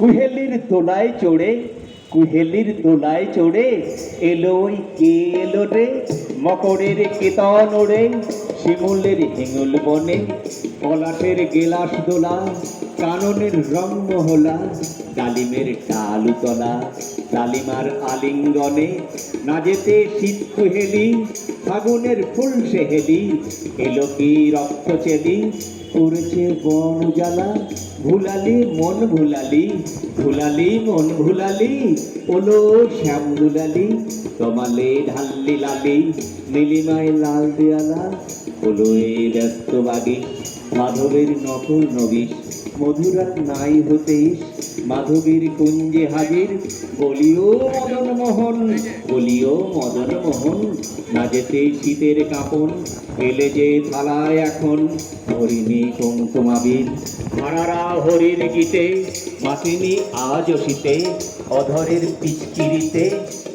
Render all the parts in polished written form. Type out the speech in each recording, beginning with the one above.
কুহেলির দোলায় চড়ে কুহেলির দোলায় চড়ে এলো ওই কে এলো রে, মকরের কেতন ওড়ে শিমুলের হিঙুল বনে, পলাশের গেলাস দোলা কাননের রং মহলা, ডালিমের ডালুতলা ডালিমার আলিঙ্গনে, না যেতে শীত কুহেলি ফাগুনের ফুল সেহেলি, এলো কি রক্ত চেলি করেছে বন জ্বালা, ভুলালি মন ভুলালি ভুলালি মন ভুলালি, ওলো শ্যাম দুলালি তমালে ঢাল্লি লালি, নীলিমায় লাল দেয়ালা হলো এই ব্যস্ত বাগি, মাধবের নকল নবিশ মধুরাত নাই হতেইস, মাধবীর কুঞ্জে হাজির বলিও মদন মোহন, বলিও মদন মোহন, না যেতে শীতের কাপন এলে যে থালায় এখন, হরিণী কুমকুমাবীর ভাড়ারা হরির গীতে, মাসিনী আজ শীতে অধরের পিচকিরিতে,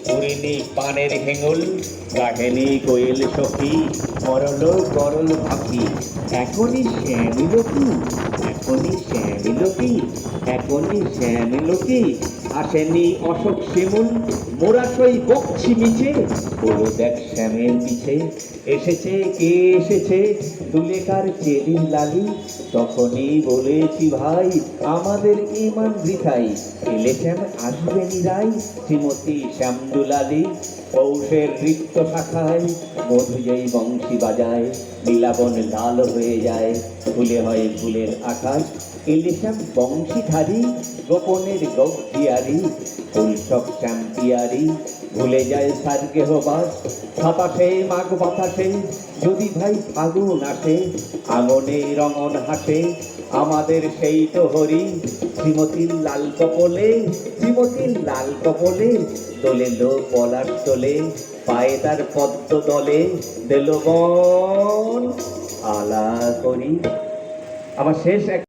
হরিণী পানের হেঙুল গাহেনি কোয়েল সখী, মরল গরল পাখি এখনই শ্যামিল কি, এখনই শ্যামিল কি, এখনই শ্যামিল কি, আসেনি অশোক শিমুল মোরা সই বকছি মিছে, বলো দেখ শ্যামের পিছে এসেছে কে এসেছে, দুলেকার চেলির লালি, তখনই বলেছি ভাই আমাদের ইমান বৃথাই, এলে শ্যাম আসবে নিরাই, শ্রীমতী শ্যামদুলালি, পৌষের নৃত্য শাখায় মধু যেই বংশী বাজায়, নীলাবন লাল হয়ে যায় ফুলে হয় ফুলের আকাশ, এলে শ্যাম বংশীধারী গোপনের গৌরিয়ারি, ফুল সব শ্যাম্পিয়ারি ভুলে যায় সার গেহবাস, সাতাশে মাঘ বাতাসে যদি ভাই ফাগুন আসে, আঙনে রঙন হাসে আমাদের সেই তো হরি, শ্রীমতীর লাল কপলে শ্রীমতীর লাল কপলে তোলে লো পলাশ তোলে, পায়ে তার পদ্ম দলে দিল বন আলা করি। আমার শেষ